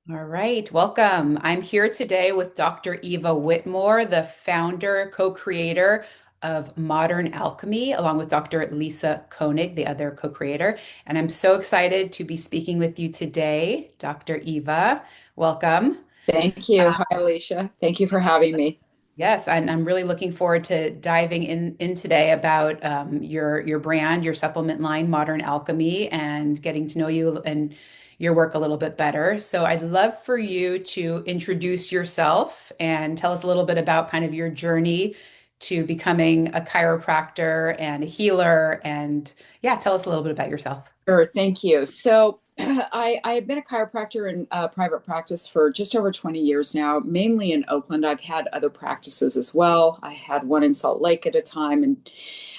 All right, welcome. I'm here today with Dr. Eva Whitmore, the founder, co-creator of Modern Alchemy, along with Dr. Lisa Koenig, the other co-creator. And I'm so excited to be speaking with you today, Dr. Eva. Welcome. Thank you. Hi, Alicia. Thank you for having me. Yes, and I'm really looking forward to diving in today about your brand, your supplement line, Modern Alchemy, and getting to know you and your work a little bit better. So I'd love for you to introduce yourself and tell us a little bit about kind of your journey to becoming a chiropractor and a healer, and yeah, tell us a little bit about yourself. Sure, thank you. So, I have been a chiropractor in private practice for just over 20 years now, mainly in Oakland. I've had other practices as well. I had one in Salt Lake at a time and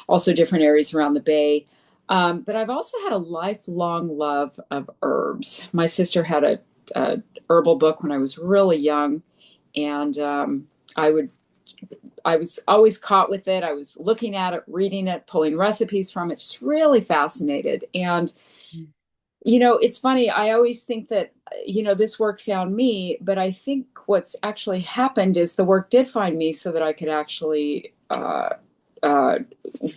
also different areas around the Bay. But I've also had a lifelong love of herbs. My sister had a herbal book when I was really young, and I would I was always caught with it. I was looking at it, reading it, pulling recipes from it, just really fascinated. And, it's funny. I always think that, this work found me, but I think what's actually happened is the work did find me so that I could actually uh,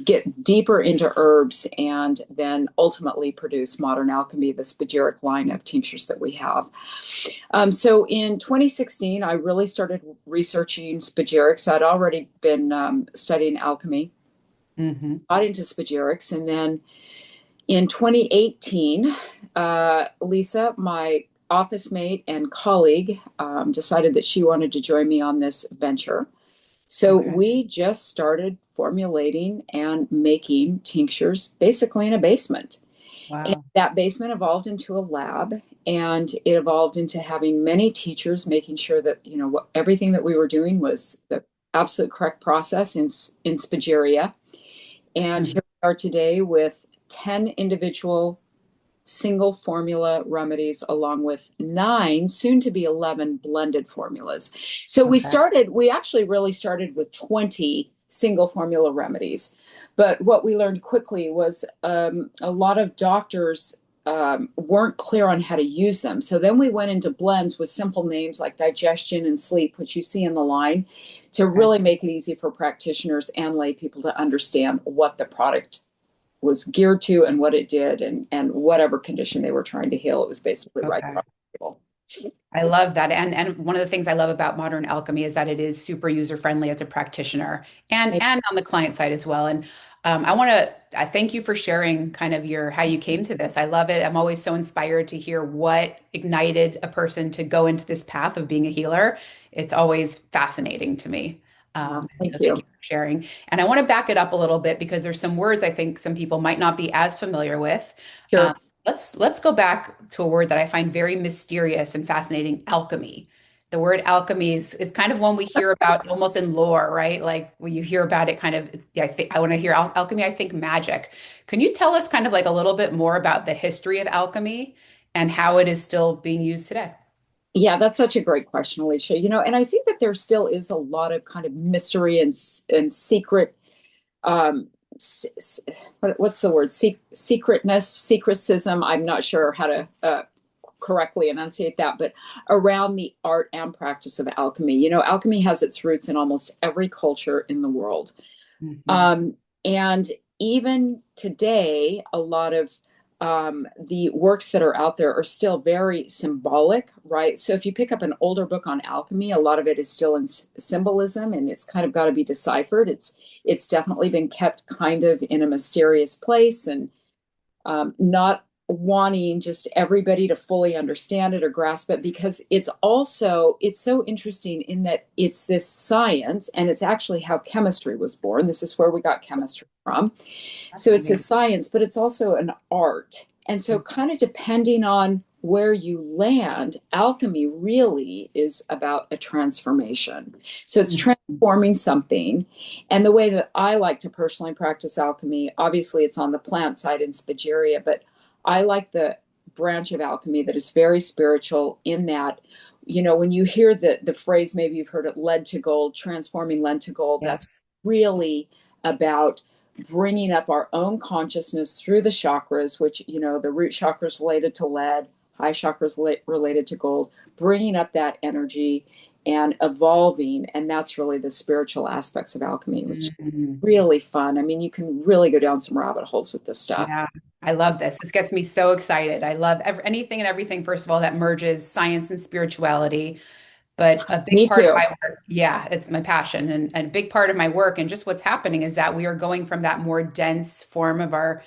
get deeper into herbs and then ultimately produce Modern Alchemy, the Spagyric line of tinctures that we have. So in 2016, I really started researching spagyrics. I'd already been studying alchemy, Hmm. got into spagyrics, and then in 2018, Lisa, my office mate and colleague, decided that she wanted to join me on this venture. So Okay. we just started formulating and making tinctures basically in a basement. And Wow. that basement evolved into a lab, and it evolved into having many teachers making sure that, everything that we were doing was the absolute correct process in Spagyria. And Mhm. here we are today with 10 individual single formula remedies, along with nine, soon to be 11 blended formulas. So Okay. we actually really started with 20 single formula remedies. But what we learned quickly was a lot of doctors weren't clear on how to use them. So then we went into blends with simple names like digestion and sleep, which you see in the line, to Okay. really make it easy for practitioners and lay people to understand what the product was geared to and what it did, and whatever condition they were trying to heal, it was basically right Okay. on the table. I love that. And one of the things I love about Modern Alchemy is that it is super user friendly as a practitioner and on the client side as well. And I thank you for sharing kind of your how you came to this. I love it. I'm always so inspired to hear what ignited a person to go into this path of being a healer. It's always fascinating to me. So Thank thank you you. for sharing. And I want to back it up a little bit because there's some words I think some people might not be as familiar with. Sure. Let's go back to a word that I find very mysterious and fascinating, alchemy. The word alchemy is kind of one we hear about almost in lore, right? Like when you hear about it, kind of, I think I want to hear alchemy, I think magic. Can you tell us kind of like a little bit more about the history of alchemy and how it is still being used today? Yeah, that's such a great question, Alicia. And I think that there still is a lot of kind of mystery and secret, um, what's the word? Secretness, secrecism. I'm not sure how to correctly enunciate that, but around the art and practice of alchemy. Alchemy has its roots in almost every culture in the world. Hmm. And even today, a lot of the works that are out there are still very symbolic, right? So if you pick up an older book on alchemy, a lot of it is still in symbolism, and it's kind of got to be deciphered. It's definitely been kept kind of in a mysterious place, and not wanting just everybody to fully understand it or grasp it, because it's so interesting in that it's this science, and it's actually how chemistry was born. This is where we got chemistry from. So it's a Fascinating. science, but it's also an art. And so kind of depending on where you land, alchemy really is about a transformation. So it's Mhm. transforming something. And the way that I like to personally practice alchemy, obviously it's on the plant side in Spagyria, but I like the branch of alchemy that is very spiritual, in that, when you hear the phrase, maybe you've heard it, lead to gold, transforming lead to gold, that's Yes. really about bringing up our own consciousness through the chakras, which, the root chakra is related to lead, high chakras related to gold, bringing up that energy and evolving. And that's really the spiritual aspects of alchemy, which is Mhm. really fun. I mean, you can really go down some rabbit holes with this stuff. Yeah, I love this. This gets me so excited. I love anything and everything, first of all, that merges science and spirituality. But a big Me part of too. my work, yeah, it's my passion. And a big part of my work and just what's happening is that we are going from that more dense form of our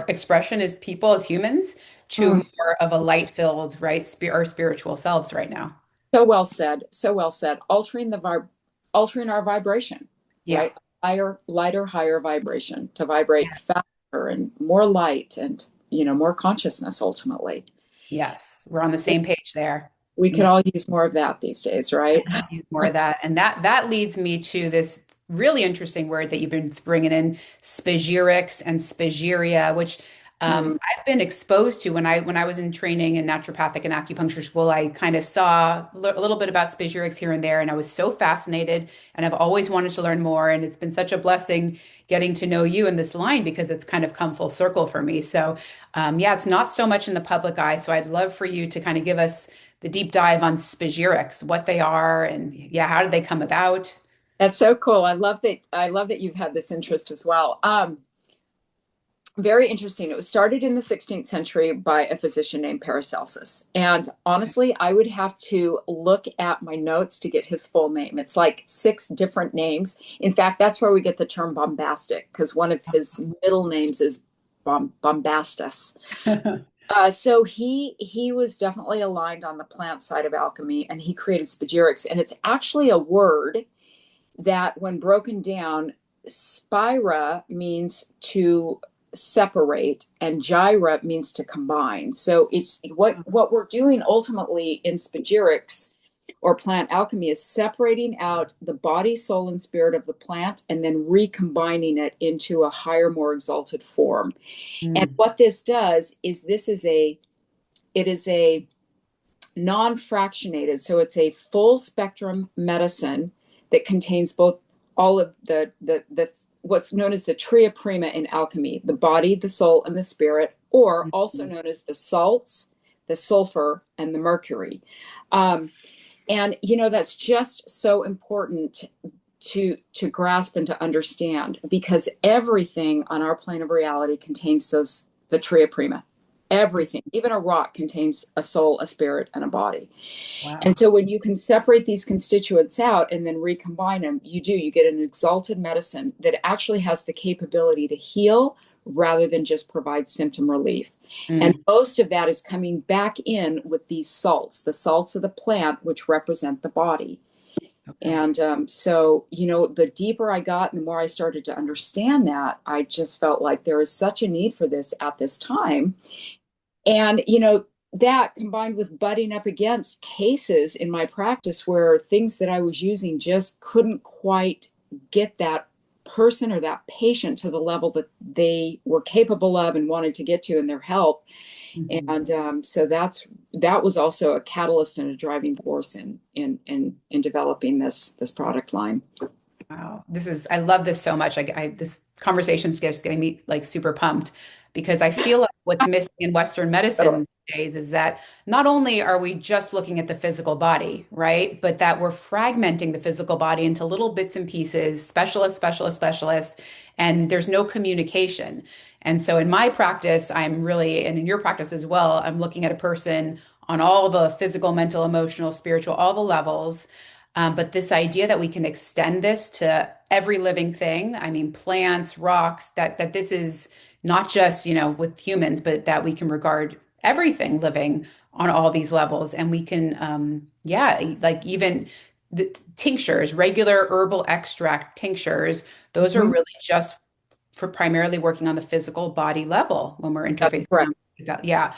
expression as people, as humans, to Mm. more of a light-filled, right, our spiritual selves right now. So well said. So well said. Altering our vibration, Yeah. right? Higher, lighter, higher vibration to vibrate Yes. faster and more light and, more consciousness ultimately. Yes. We're on the same page there. We could all use more of that these days, right? Use more of that. And that leads me to this really interesting word that you've been bringing in, spagyrics and spagyria, which Mm. I've been exposed to when I was in training in naturopathic and acupuncture school. I kind of saw a little bit about spagyrics here and there, and I was so fascinated, and I've always wanted to learn more. And it's been such a blessing getting to know you in this line because it's kind of come full circle for me. So, yeah, it's not so much in the public eye. So I'd love for you to kind of give us the deep dive on spagyrics, what they are, and yeah, how did they come about? That's so cool. I love that. I love that you've had this interest as well. Very interesting. It was started in the 16th century by a physician named Paracelsus. And honestly, I would have to look at my notes to get his full name. It's like 6 different names. In fact, that's where we get the term bombastic, because one of his middle names is Bombastus. So he was definitely aligned on the plant side of alchemy, and he created spagyrics. And it's actually a word that, when broken down, spira means to separate and gyra means to combine. So it's what we're doing ultimately in spagyrics or plant alchemy is separating out the body, soul, and spirit of the plant and then recombining it into a higher, more exalted form. And Mm, what this does is it is a non-fractionated, so it's a full spectrum medicine that contains both all of the what's known as the tria prima in alchemy, the body, the soul, and the spirit, or also mm, known as the salts, the sulfur, and the mercury. um, and that's just so important to grasp and to understand, because everything on our plane of reality contains the tria prima. mm. Everything, even a rock, contains a soul, a spirit, and a body. And Wow. so when you can separate these constituents out and then recombine them, you get an exalted medicine that actually has the capability to heal rather than just provide symptom relief. And Mm, most of that is coming back in with these salts, the salts of the plant, which represent the body. okay. And so, the deeper I got and the more I started to understand that, I just felt like there is such a need for this at this time. And, that combined with butting up against cases in my practice where things that I was using just couldn't quite get that person or that patient to the level that they were capable of and wanted to get to in their health. Mhm. And so that was also a catalyst and a driving force in developing this product line. Wow. I love this so much. This conversation is just getting me like super pumped because I feel like what's missing in Western medicine days is that not only are we just looking at the physical body, right? But that we're fragmenting the physical body into little bits and pieces, specialist, and there's no communication. And so in my practice, and in your practice as well, I'm looking at a person on all the physical, mental, emotional, spiritual, all the levels. But this idea that we can extend this to every living thing, I mean, plants, rocks, that this is not just, with humans, but that we can regard everything living on all these levels. And we can, yeah, like even the tinctures, regular herbal extract tinctures, those are Mhm. really just for primarily working on the physical body level when we're That's interfacing correct. yeah.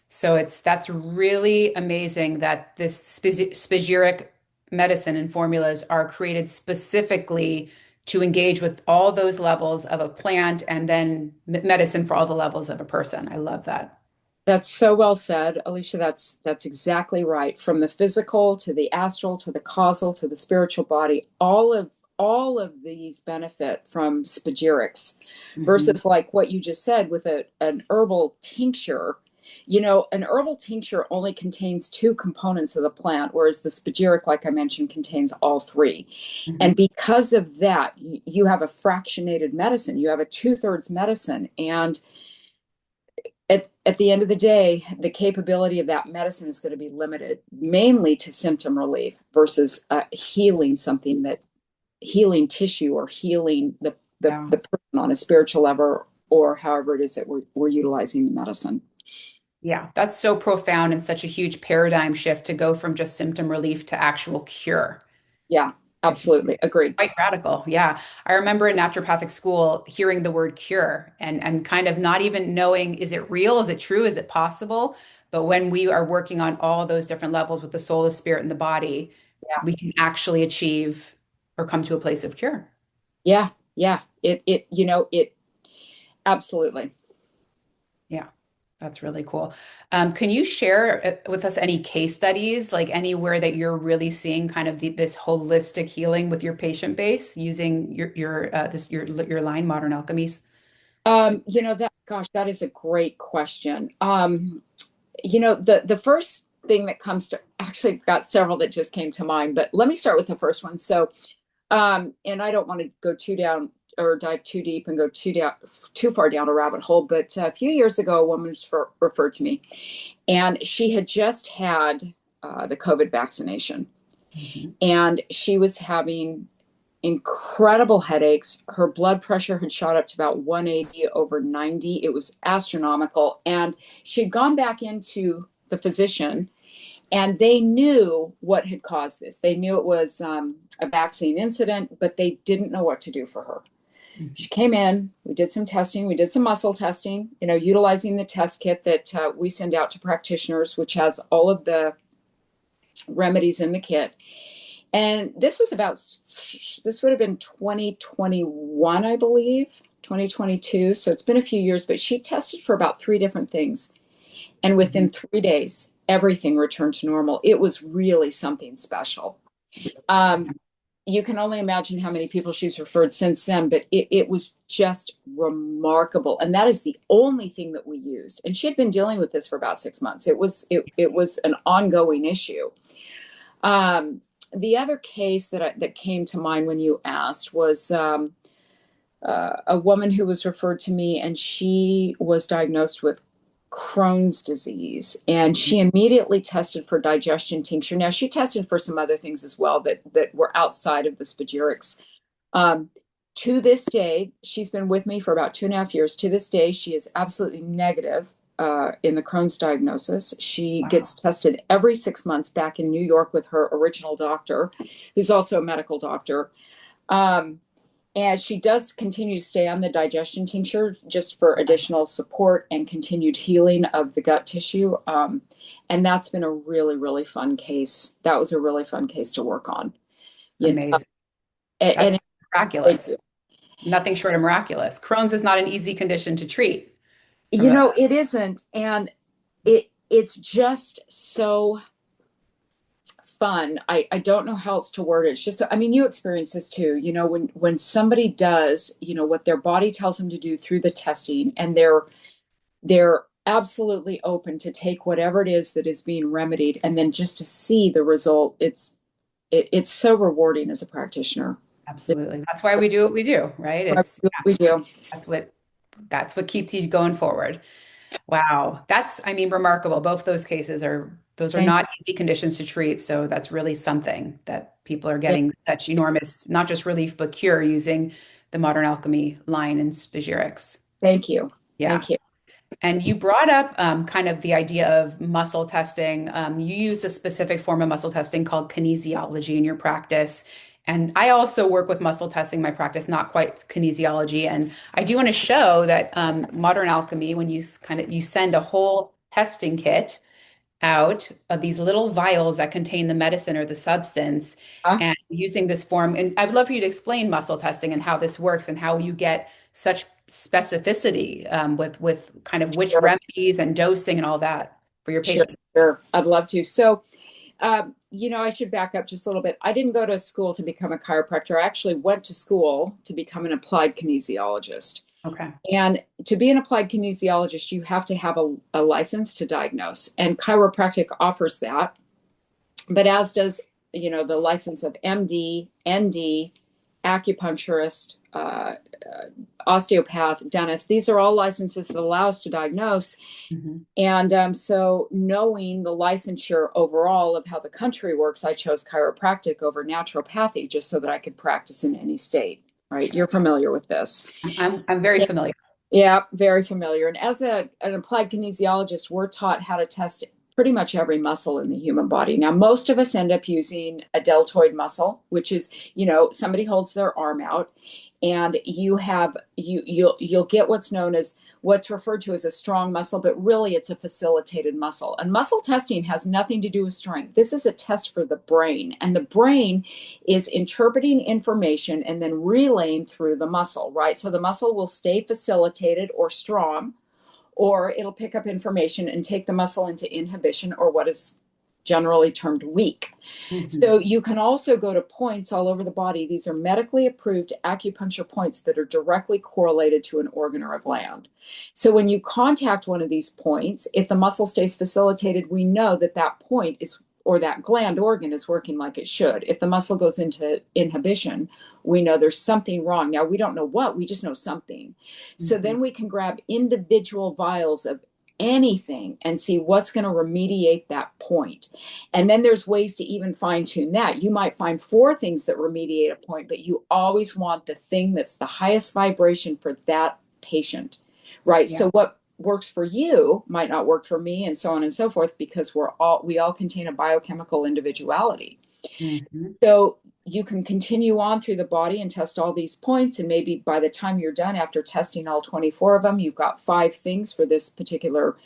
So that's really amazing that this spagyric medicine and formulas are created specifically to engage with all those levels of a plant and then medicine for all the levels of a person. I love that. That's so well said, Alicia. That's exactly right. From the physical to the astral to the causal to the spiritual body, all of these benefit from spagyrics Mhm. versus like what you just said with an herbal tincture. An herbal tincture only contains two components of the plant, whereas the spagyric, like I mentioned, contains all three. And Mhm. because of that, you have a fractionated medicine. You have a two-thirds medicine. And at the end of the day, the capability of that medicine is going to be limited mainly to symptom relief versus healing tissue or healing Yeah. the person on a spiritual level or however it is that we're utilizing the medicine. Yeah, that's so profound and such a huge paradigm shift to go from just symptom relief to actual cure. Yeah, It's absolutely. Agreed. quite radical. Yeah. I remember in naturopathic school hearing the word cure and kind of not even knowing, is it real? Is it true? Is it possible? But when we are working on all those different levels with the soul, the spirit, and the body, Yeah. we can actually achieve or come to a place of cure. Yeah. Yeah. It absolutely. Yeah, that's really cool. Can you share with us any case studies, like anywhere that you're really seeing kind of this holistic healing with your patient base using your line, Modern Alchemies? That is a great question. The first thing that comes to actually got several that just came to mind, but let me start with the first one. And I don't want to go too down or dive too deep and go too far down a rabbit hole. But a few years ago, a woman was referred to me, and she had just had the COVID vaccination, Mhm. and she was having incredible headaches. Her blood pressure had shot up to about 180 over 90. It was astronomical. And she had gone back into the physician, and they knew what had caused this. They knew it was a vaccine incident, but they didn't know what to do for her. She Mhm. came in, we did some testing, we did some muscle testing, utilizing the test kit that we send out to practitioners, which has all of the remedies in the kit. And this would have been 2021, I believe, 2022. So it's been a few years, but she tested for about three different things. And within Mhm. 3 days, everything returned to normal. It was really something special. That's Um, you can only imagine how many people she's referred since then, but it was just remarkable. And that is the only thing that we used. And she had been dealing with this for about 6 months. It was an ongoing issue. Um, the other case that came to mind when you asked was a woman who was referred to me, and she was diagnosed with Crohn's disease, and Mhm. she immediately tested for digestion tincture. Now she tested for some other things as well that were outside of the spagyrics. Um, to this day, she's been with me for about 2.5 years. To this day, she is absolutely negative in the Crohn's diagnosis. She Wow. gets tested every 6 months back in New York with her original doctor, who's also a medical doctor. Um, and she does continue to stay on the digestion tincture just for additional support and continued healing of the gut tissue. And that's been a really, really fun case. That was a really fun case to work on. You know, Amazing. and That's thank miraculous. you. Nothing short of miraculous. Crohn's is not an easy condition to treat from a It isn't, and it's just so fun. I don't know how else to word it. It's just, I mean, you experience this too. When somebody does, what their body tells them to do through the testing, and they're absolutely open to take whatever it is that is being remedied, and then just to see the result. It's so rewarding as a practitioner. It's Absolutely. That's why we do what we do, right? what It's we do. that's what that's what keeps you going forward. Wow. That's, I mean, remarkable. Both those cases are those are Thank not easy conditions to treat. So that's really something that people are you. getting such enormous, not just relief, but cure using the Modern Alchemy line and Spagyrics. Thank you. Yeah. Thank you. And you brought up kind of the idea of muscle testing. You use a specific form of muscle testing called kinesiology in your practice. And I also work with muscle testing in my practice, not quite kinesiology. And I do want to show that Modern Alchemy, when you send a whole testing kit out of these little vials that contain the medicine or the substance, Huh? and using this form. And I'd love for you to explain muscle testing and how this works and how you get such specificity with kind of which Sure. remedies and dosing and all that for your Sure. patients. Sure. I'd love to. So, I should back up just a little bit. I didn't go to school to become a chiropractor. I actually went to school to become an applied kinesiologist. Okay. And to be an applied kinesiologist, you have to have a license to diagnose, and chiropractic offers that, but as does, the license of MD, ND, acupuncturist, osteopath, dentist. These are all licenses that allow us to diagnose. Mhm. And so, knowing the licensure overall of how the country works, I chose chiropractic over naturopathy just so that I could practice in any state. Right? You're familiar with this. I'm very familiar. Yeah, very familiar. And as an applied kinesiologist, we're taught how to test pretty much every muscle in the human body. Now, most of us end up using a deltoid muscle, which is, somebody holds their arm out, and you'll get what's known as what's referred to as a strong muscle, but really it's a facilitated muscle. And muscle testing has nothing to do with strength. This is a test for the brain, and the brain is interpreting information and then relaying through the muscle, right? So the muscle will stay facilitated or strong, or it'll pick up information and take the muscle into inhibition, or what is generally termed weak. Mhm. So you can also go to points all over the body. These are medically approved acupuncture points that are directly correlated to an organ or a gland. So when you contact one of these points, if the muscle stays facilitated, we know that that point is, or that gland organ is working like it should. If the muscle goes into inhibition, we know there's something wrong. Now, we don't know what, we just know something. So Mhm. then we can grab individual vials of anything and see what's going to remediate that point. And then there's ways to even fine tune that. You might find four things that remediate a point, but you always want the thing that's the highest vibration for that patient, right? Yeah. So what works for you might not work for me, and so on and so forth, because we all contain a biochemical individuality. Mhm. So you can continue on through the body and test all these points. And maybe by the time you're done, after testing all 24 of them, you've got five things for this particular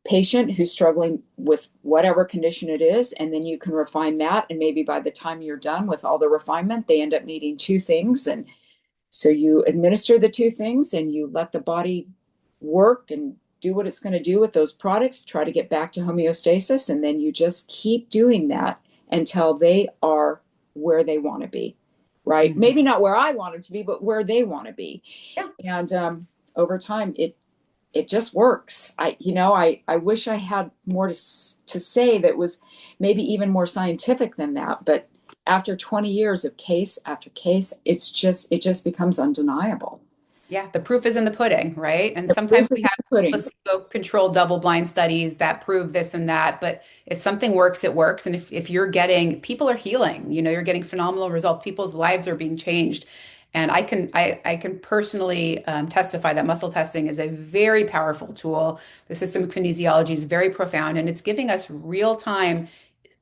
patient who's struggling with whatever condition it is. And then you can refine that. And maybe by the time you're done with all the refinement, they end up needing two things. And so you administer the two things and you let the body work and do what it's going to do with those products, try to get back to homeostasis. And then you just keep doing that until they are where they want to be, right? Mhm. Maybe not where I want them to be, but where they want to be. Yeah. And over time, it just works. I wish I had more to say that was maybe even more scientific than that, but after 20 years of case after case, it just becomes undeniable. Yeah, the proof is in the pudding, right? And The sometimes proof is we in have the pudding. placebo-controlled double-blind studies that prove this and that. But if something works, it works. And if you're getting, people are healing, you're getting phenomenal results. People's lives are being changed. And I can personally testify that muscle testing is a very powerful tool. The system of kinesiology is very profound, and it's giving us real-time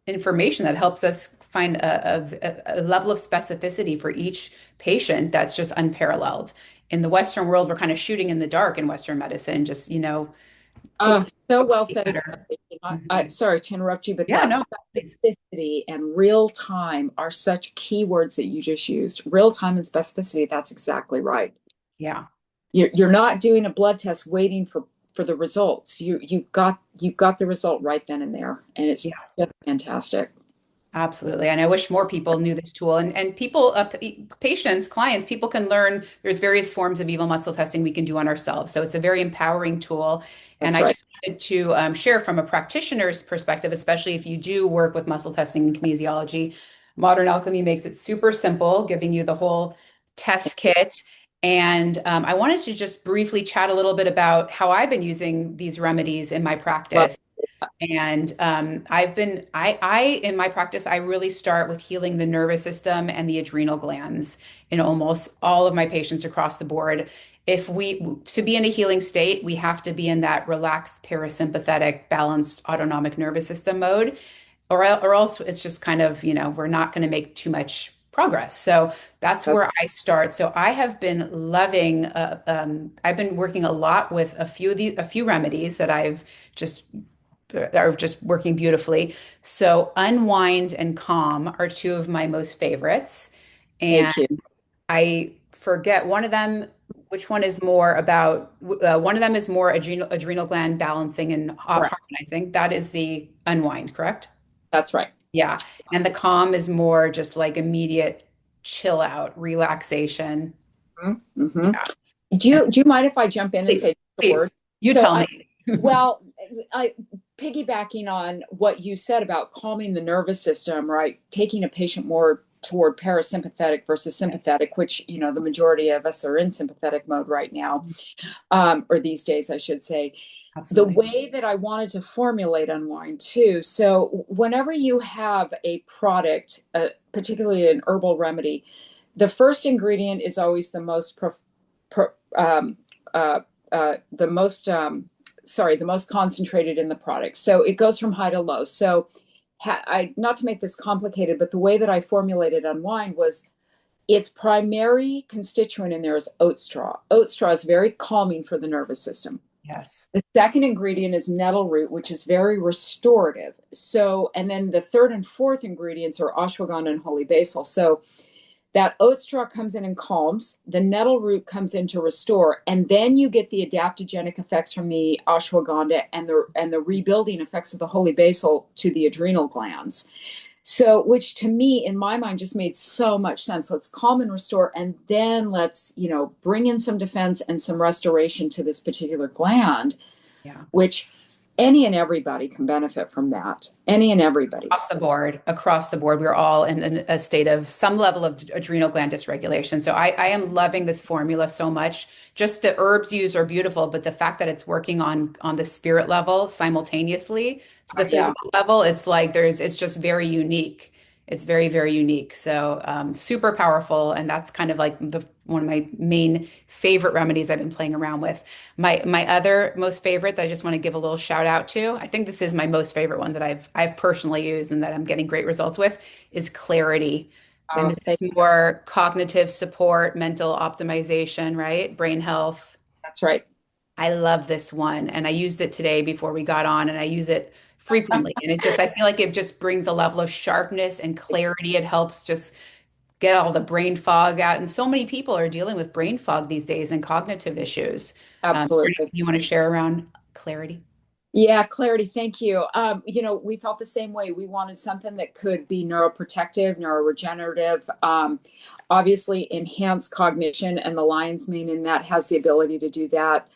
information that helps us find a level of specificity for each patient that's just unparalleled. In the Western world, we're kind of shooting in the dark in Western medicine, just, take So well take said. better. Mhm. Sorry to interrupt you, but Yeah, that no, please. specificity and real time are such keywords that you just used. Real time and specificity, that's exactly right. Yeah. You're not doing a blood test waiting for the results. You've got the result right then and there, and it's Yeah. just fantastic. Absolutely. And I wish more people knew this tool. And people, patients, clients, people can learn there's various forms of evil muscle testing we can do on ourselves. So it's a very empowering tool. And That's I right. just wanted to share from a practitioner's perspective, especially if you do work with muscle testing and kinesiology. Modern Alchemy makes it super simple, giving you the whole test kit. And I wanted to just briefly chat a little bit about how I've been using these remedies in my Love. practice. And in my practice, I really start with healing the nervous system and the adrenal glands in almost all of my patients across the board. To be in a healing state, we have to be in that relaxed, parasympathetic, balanced autonomic nervous system mode, or else it's just kind of, we're not going to make too much progress. So that's That's where I start. So I have been loving, I've been working a lot with a few remedies just that are just working beautifully. So Unwind and Calm are two of my most favorites. And thank you. I forget one of them, which one is more about, one of them is more adrenal gland balancing and Correct. harmonizing. That is the Unwind, correct? That's right. Yeah. And the Calm is more just like immediate chill out, relaxation. Mm-hmm. Do you mind if I jump in and Please, say the word? please, you So tell I, me. well, I piggybacking on what you said about calming the nervous system, right? Taking a patient more toward parasympathetic versus sympathetic, which, the majority of us are in sympathetic mode right now, or these days, I should say. The Absolutely. way that I wanted to formulate unwind too. So whenever you have a product, particularly an herbal remedy, the first ingredient is always the most pro, uh, the most the most concentrated in the product. So it goes from high to low. So not to make this complicated, but the way that I formulated unwind was its primary constituent in there is oat straw. Oat straw is very calming for the nervous system. Yes. The second ingredient is nettle root, which is very restorative. So, and then the third and fourth ingredients are ashwagandha and holy basil. So that oat straw comes in and calms, the nettle root comes in to restore, and then you get the adaptogenic effects from the ashwagandha and the rebuilding effects of the holy basil to the adrenal glands. So, which to me, in my mind, just made so much sense. Let's calm and restore, and then let's, bring in some defense and some restoration to this particular gland, Yeah. which any and everybody can benefit from that. Any and everybody. Across the board, we're all in a state of some level of adrenal gland dysregulation. So I am loving this formula so much. Just the herbs used are beautiful, but the fact that it's working on the spirit level simultaneously to the Yeah, physical level, it's like it's just very unique. It's very, very unique. So super powerful. And that's kind of like one of my main favorite remedies I've been playing around with. My other most favorite that I just want to give a little shout out to, I think this is my most favorite one that I've personally used and that I'm getting great results with, is clarity. And oh, this is more cognitive support, mental optimization, right? Brain health. that's right. I love this one. And I used it today before we got on, and I use it frequently. And I feel like it just brings a level of sharpness and clarity. It helps just get all the brain fog out. And so many people are dealing with brain fog these days and cognitive issues. Is there anything Absolutely. you want to share around clarity? Yeah, clarity. Thank you. We felt the same way. We wanted something that could be neuroprotective, neuroregenerative, obviously enhance cognition, and the lion's mane in that has the ability to do that.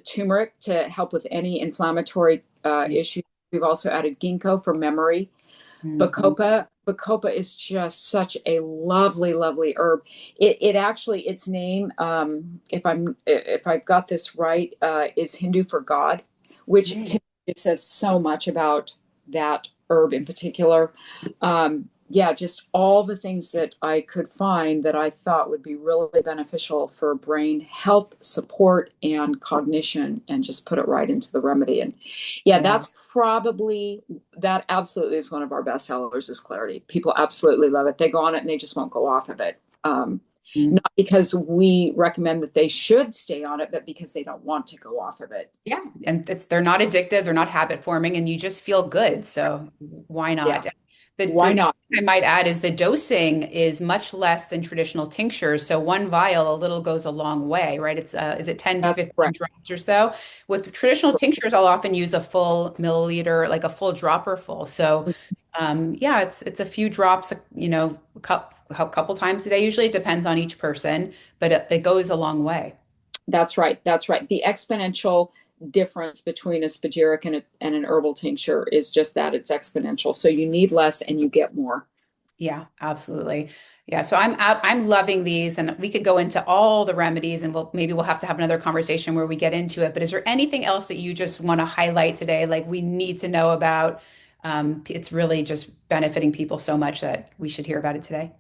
Turmeric to help with any inflammatory issues. We've also added ginkgo for memory. Mhm. Bacopa is just such a lovely, lovely herb. It actually, its name, if I've got this right, is Hindu for God, which to Mm. me it says so much about that herb in particular. Yeah, just all the things that I could find that I thought would be really beneficial for brain health support and cognition, and just put it right into the remedy. And yeah, Yeah. that absolutely is one of our best sellers is clarity. People absolutely love it. They go on it and they just won't go off of it. Mm. Not because we recommend that they should stay on it, but because they don't want to go off of it. Yeah. And they're not addictive, they're not habit forming, and you just feel good. So why Yeah. not? The Why only not? thing I might add is the dosing is much less than traditional tinctures. So one vial, a little goes a long way, right? It's is it 10 to That's 15 correct. drops or so? With traditional tinctures, I'll often use a full milliliter, like a full dropper full. So yeah, it's a few drops, a couple times a day. Usually it depends on each person, but it goes a long way. That's right. That's right. The exponential difference between a spagyric and an herbal tincture is just that it's exponential. So you need less and you get more. Yeah, absolutely. Yeah, so I'm loving these, and we could go into all the remedies, and we'll have to have another conversation where we get into it. But is there anything else that you just want to highlight today, like we need to know about? It's really just benefiting people so much that we should hear about it today.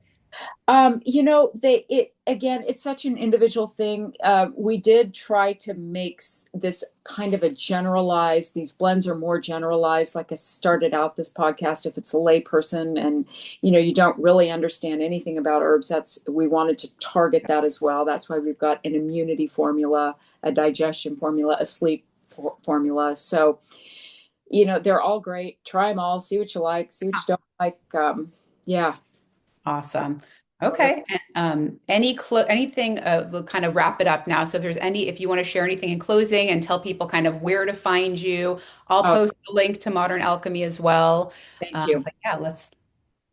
It again, it's such an individual thing. We did try to make this kind of a generalized, these blends are more generalized. Like I started out this podcast, if it's a lay person and you don't really understand anything about herbs, we wanted to target that as well. That's why we've got an immunity formula, a digestion formula, a sleep formula. So, they're all great. Try them all, see what you like, see what you don't like. Yeah. Awesome. Okay. And anything we'll kind of wrap it up now. So if you want to share anything in closing and tell people kind of where to find you, I'll Oh, post a link to Modern Alchemy as well. thank you. But yeah, let's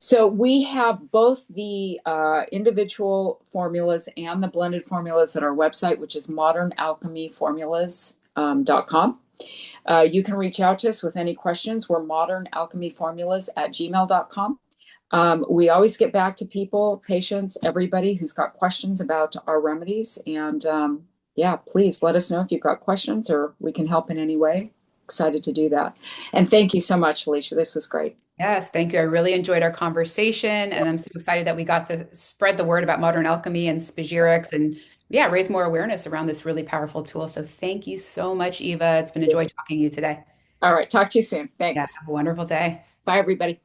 So we have both the individual formulas and the blended formulas at our website, which is modernalchemyformulas.com. You can reach out to us with any questions. We're modernalchemyformulas@gmail.com. We always get back to people, patients, everybody who's got questions about our remedies. And yeah, please let us know if you've got questions or we can help in any way. Excited to do that. And thank you so much, Elisha. This was great. Yes, thank you. I really enjoyed our conversation, and I'm so excited that we got to spread the word about modern alchemy and Spagyrics and yeah, raise more awareness around this really powerful tool. So thank you so much, Eva. It's been a joy talking to you today. All right. Talk to you soon. Yeah, Thanks. have a wonderful day. Bye, everybody.